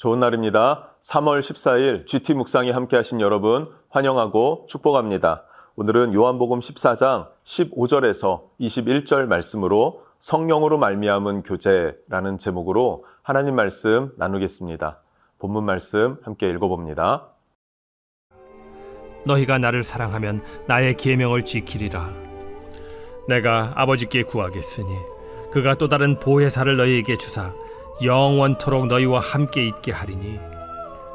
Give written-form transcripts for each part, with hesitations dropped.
좋은 날입니다. 3월 14일 GT 묵상에 함께 하신 여러분 환영하고 축복합니다. 오늘은 요한복음 14장 15절에서 21절 말씀으로 성령으로 말미암은 교제라는 제목으로 하나님 말씀 나누겠습니다. 본문 말씀 함께 읽어봅니다. 너희가 나를 사랑하면 나의 계명을 지키리라. 내가 아버지께 구하겠으니 그가 또 다른 보혜사를 너희에게 주사 영원토록 너희와 함께 있게 하리니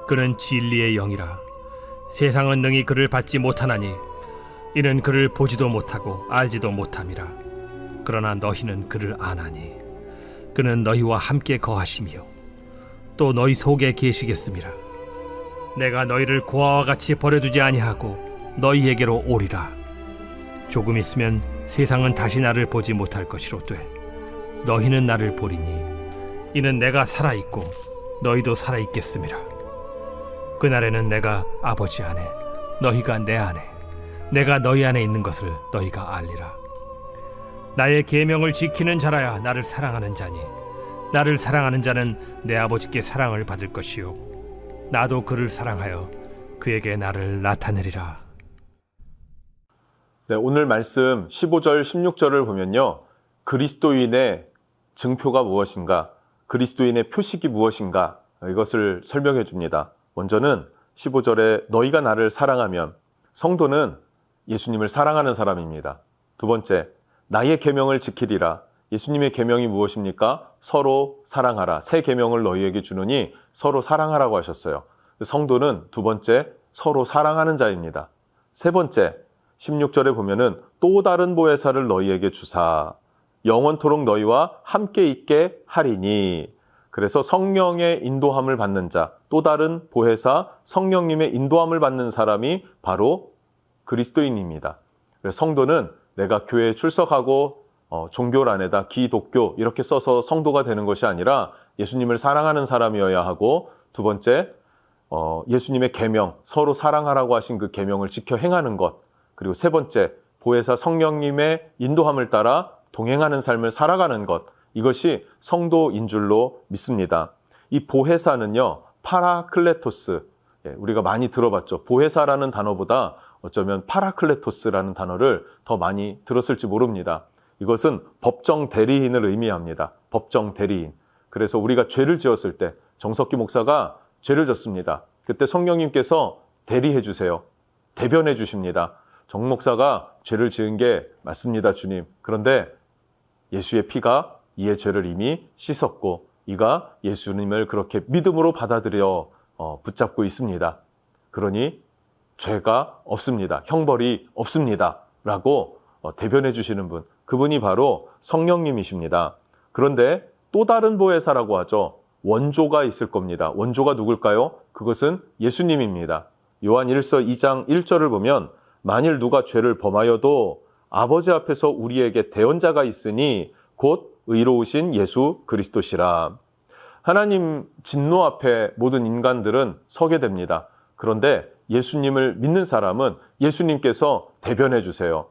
그는 진리의 영이라. 세상은 능히 그를 받지 못하나니 이는 그를 보지도 못하고 알지도 못함이라. 그러나 너희는 그를 아나니 그는 너희와 함께 거하시며 또 너희 속에 계시겠음이라. 내가 너희를 고아와 같이 버려두지 아니하고 너희에게로 오리라. 조금 있으면 세상은 다시 나를 보지 못할 것이로되 너희는 나를 보리니 이는 내가 살아있고 너희도 살아있겠음이라. 그날에는 내가 아버지 안에 너희가 내 안에 내가 너희 안에 있는 것을 너희가 알리라. 나의 계명을 지키는 자라야 나를 사랑하는 자니 나를 사랑하는 자는 내 아버지께 사랑을 받을 것이요 나도 그를 사랑하여 그에게 나를 나타내리라. 네, 오늘 말씀 15절 16절을 보면요, 그리스도인의 증표가 무엇인가, 그리스도인의 표식이 무엇인가, 이것을 설명해 줍니다. 먼저는 15절에 너희가 나를 사랑하면, 성도는 예수님을 사랑하는 사람입니다. 두 번째, 나의 계명을 지키리라. 예수님의 계명이 무엇입니까? 서로 사랑하라. 새 계명을 너희에게 주노니 서로 사랑하라고 하셨어요. 성도는 두 번째, 서로 사랑하는 자입니다. 세 번째, 16절에 보면은 또 다른 보혜사를 너희에게 주사 영원토록 너희와 함께 있게 하리니. 그래서 성령의 인도함을 받는 자, 또 다른 보혜사 성령님의 인도함을 받는 사람이 바로 그리스도인입니다. 그래서 성도는 내가 교회에 출석하고 종교란에다 기독교 이렇게 써서 성도가 되는 것이 아니라 예수님을 사랑하는 사람이어야 하고, 두 번째, 예수님의 계명, 서로 사랑하라고 하신 그 계명을 지켜 행하는 것, 그리고 세 번째, 보혜사 성령님의 인도함을 따라 동행하는 삶을 살아가는 것, 이것이 성도인 줄로 믿습니다. 이 보혜사는요, 파라클레토스, 우리가 많이 들어봤죠. 보혜사라는 단어보다 어쩌면 파라클레토스라는 단어를 더 많이 들었을지 모릅니다. 이것은 법정 대리인을 의미합니다. 법정 대리인. 그래서 우리가 죄를 지었을 때 정석기 목사가 죄를 졌습니다. 그때 성령님께서 대리해 주세요. 대변해 주십니다. 정 목사가 죄를 지은 게 맞습니다, 주님. 그런데 예수의 피가 이의 죄를 이미 씻었고 이가 예수님을 그렇게 믿음으로 받아들여 붙잡고 있습니다. 그러니 죄가 없습니다. 형벌이 없습니다. 라고 대변해 주시는 분, 그분이 바로 성령님이십니다. 그런데 또 다른 보혜사라고 하죠. 원조가 있을 겁니다. 원조가 누굴까요? 그것은 예수님입니다. 요한 1서 2장 1절을 보면 만일 누가 죄를 범하여도 아버지 앞에서 우리에게 대언자가 있으니 곧 의로우신 예수 그리스도시라. 하나님 진노 앞에 모든 인간들은 서게 됩니다. 그런데 예수님을 믿는 사람은 예수님께서 대변해 주세요.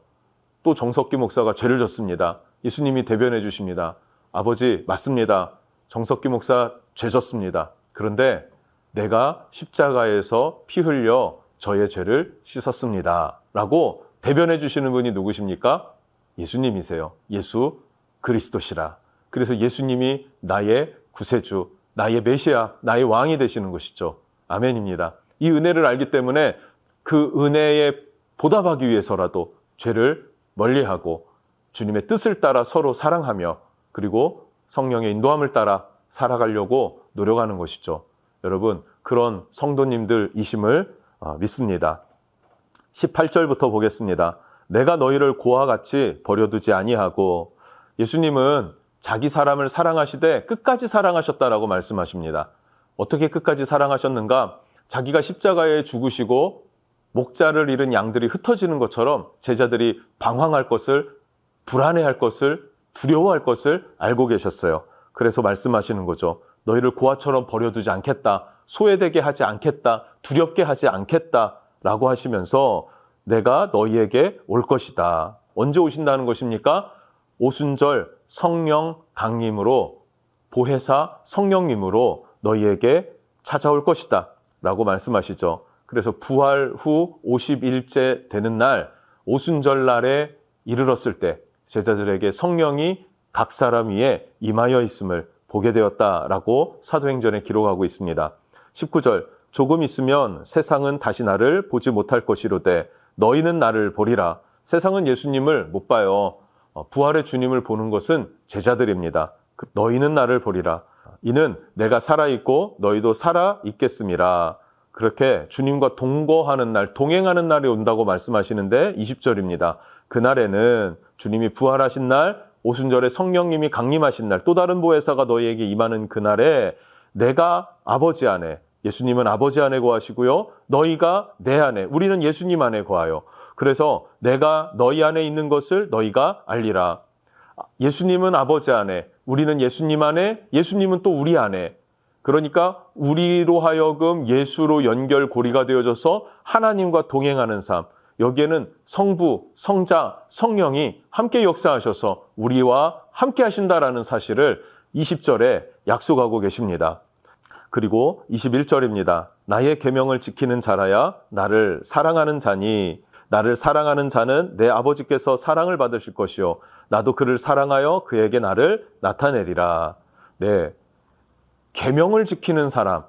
또 정석기 목사가 죄를 졌습니다. 예수님이 대변해 주십니다. 아버지, 맞습니다. 정석기 목사 죄 졌습니다. 그런데 내가 십자가에서 피 흘려 저의 죄를 씻었습니다. 라고 대변해 주시는 분이 누구십니까? 예수님이세요. 예수 그리스도시라. 그래서 예수님이 나의 구세주, 나의 메시아, 나의 왕이 되시는 것이죠. 아멘입니다. 이 은혜를 알기 때문에 그 은혜에 보답하기 위해서라도 죄를 멀리하고 주님의 뜻을 따라 서로 사랑하며 그리고 성령의 인도함을 따라 살아가려고 노력하는 것이죠. 여러분, 그런 성도님들이심을 믿습니다. 18절부터 보겠습니다. 내가 너희를 고아 같이 버려두지 아니하고, 예수님은 자기 사람을 사랑하시되 끝까지 사랑하셨다라고 말씀하십니다. 어떻게 끝까지 사랑하셨는가? 자기가 십자가에 죽으시고 목자를 잃은 양들이 흩어지는 것처럼 제자들이 방황할 것을, 불안해할 것을, 두려워할 것을 알고 계셨어요. 그래서 말씀하시는 거죠. 너희를 고아처럼 버려두지 않겠다. 소외되게 하지 않겠다. 두렵게 하지 않겠다. 라고 하시면서 내가 너희에게 올 것이다. 언제 오신다는 것입니까? 오순절 성령 강림으로, 보혜사 성령님으로 너희에게 찾아올 것이다 라고 말씀하시죠. 그래서 부활 후 50일째 되는 날 오순절 날에 이르렀을 때 제자들에게 성령이 각 사람 위에 임하여 있음을 보게 되었다라고 사도행전에 기록하고 있습니다. 19절 조금 있으면 세상은 다시 나를 보지 못할 것이로되 너희는 나를 보리라. 세상은 예수님을 못 봐요. 부활의 주님을 보는 것은 제자들입니다. 너희는 나를 보리라. 이는 내가 살아있고 너희도 살아있겠음이라. 그렇게 주님과 동거하는 날, 동행하는 날이 온다고 말씀하시는데 20절입니다. 그날에는 주님이 부활하신 날, 오순절에 성령님이 강림하신 날, 또 다른 보혜사가 너희에게 임하는 그날에 내가 아버지 안에, 예수님은 아버지 안에 거하시고요. 너희가 내 안에, 우리는 예수님 안에 거하여. 그래서 내가 너희 안에 있는 것을 너희가 알리라. 예수님은 아버지 안에, 우리는 예수님 안에, 예수님은 또 우리 안에. 그러니까 우리로 하여금 예수로 연결고리가 되어져서 하나님과 동행하는 삶. 여기에는 성부, 성자, 성령이 함께 역사하셔서 우리와 함께 하신다라는 사실을 20절에 약속하고 계십니다. 그리고 21절입니다. 나의 계명을 지키는 자라야 나를 사랑하는 자니 나를 사랑하는 자는 내 아버지께서 사랑을 받으실 것이요 나도 그를 사랑하여 그에게 나를 나타내리라. 네, 계명을 지키는 사람,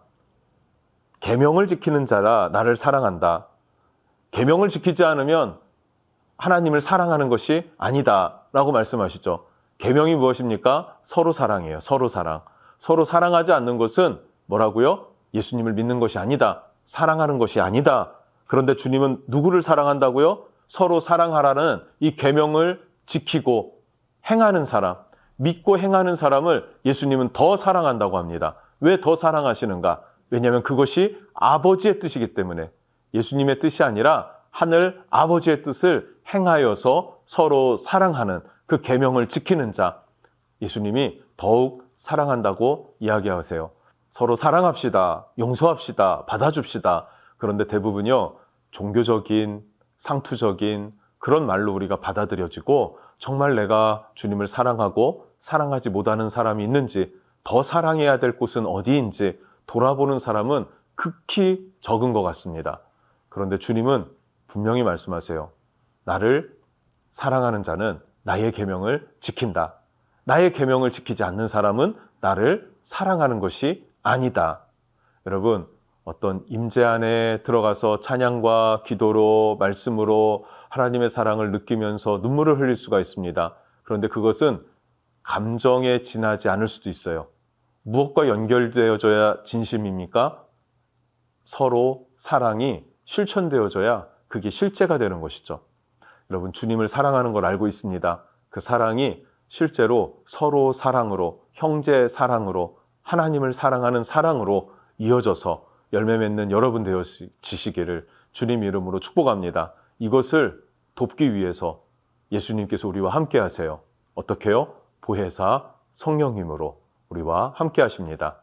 계명을 지키는 자라 나를 사랑한다. 계명을 지키지 않으면 하나님을 사랑하는 것이 아니다라고 말씀하시죠. 계명이 무엇입니까? 서로 사랑이에요. 서로 사랑. 서로 사랑하지 않는 것은 뭐라고요? 예수님을 믿는 것이 아니다. 사랑하는 것이 아니다. 그런데 주님은 누구를 사랑한다고요? 서로 사랑하라는 이 계명을 지키고 행하는 사람, 믿고 행하는 사람을 예수님은 더 사랑한다고 합니다. 왜 더 사랑하시는가? 왜냐하면 그것이 아버지의 뜻이기 때문에 예수님의 뜻이 아니라 하늘 아버지의 뜻을 행하여서 서로 사랑하는 그 계명을 지키는 자, 예수님이 더욱 사랑한다고 이야기하세요. 서로 사랑합시다, 용서합시다, 받아줍시다. 그런데 대부분요, 종교적인, 상투적인 그런 말로 우리가 받아들여지고 정말 내가 주님을 사랑하고 사랑하지 못하는 사람이 있는지, 더 사랑해야 될 곳은 어디인지 돌아보는 사람은 극히 적은 것 같습니다. 그런데 주님은 분명히 말씀하세요. 나를 사랑하는 자는 나의 계명을 지킨다. 나의 계명을 지키지 않는 사람은 나를 사랑하는 것이 아니다. 여러분, 어떤 임재 안에 들어가서 찬양과 기도로 말씀으로 하나님의 사랑을 느끼면서 눈물을 흘릴 수가 있습니다. 그런데 그것은 감정에 지나지 않을 수도 있어요. 무엇과 연결되어져야 진심입니까? 서로 사랑이 실천되어져야 그게 실제가 되는 것이죠. 여러분, 주님을 사랑하는 걸 알고 있습니다. 그 사랑이 실제로 서로 사랑으로, 형제 사랑으로, 하나님을 사랑하는 사랑으로 이어져서 열매 맺는 여러분 되어지시기를 주님 이름으로 축복합니다. 이것을 돕기 위해서 예수님께서 우리와 함께 하세요. 어떻게요? 보혜사 성령님으로 우리와 함께 하십니다.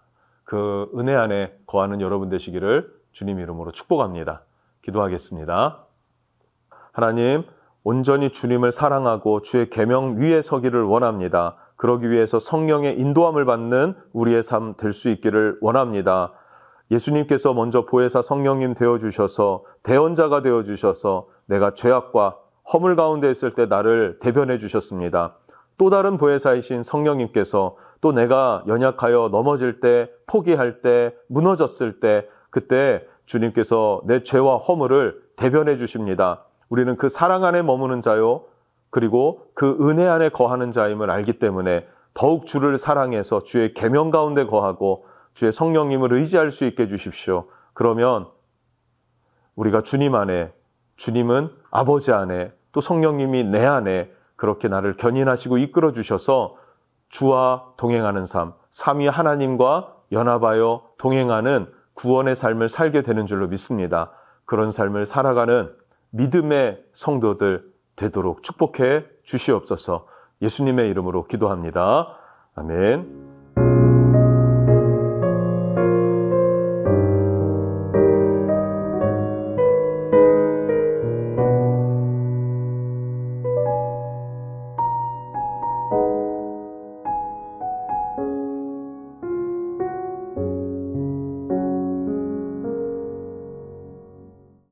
그 은혜 안에 거하는 여러분 되시기를 주님 이름으로 축복합니다. 기도하겠습니다. 하나님, 온전히 주님을 사랑하고 주의 계명 위에 서기를 원합니다. 그러기 위해서 성령의 인도함을 받는 우리의 삶 될 수 있기를 원합니다. 예수님께서 먼저 보혜사 성령님 되어주셔서 대언자가 되어주셔서 내가 죄악과 허물 가운데 있을 때 나를 대변해 주셨습니다. 또 다른 보혜사이신 성령님께서 또 내가 연약하여 넘어질 때, 포기할 때, 무너졌을 때 그때 주님께서 내 죄와 허물을 대변해 주십니다. 우리는 그 사랑 안에 머무는 자요, 그리고 그 은혜 안에 거하는 자임을 알기 때문에 더욱 주를 사랑해서 주의 계명 가운데 거하고 주의 성령님을 의지할 수 있게 해주십시오. 그러면 우리가 주님 안에, 주님은 아버지 안에, 또 성령님이 내 안에 그렇게 나를 견인하시고 이끌어 주셔서 주와 동행하는 삶, 삼위 하나님과 연합하여 동행하는 구원의 삶을 살게 되는 줄로 믿습니다. 그런 삶을 살아가는 믿음의 성도들 되도록 축복해 주시옵소서. 예수님의 이름으로 기도합니다. 아멘.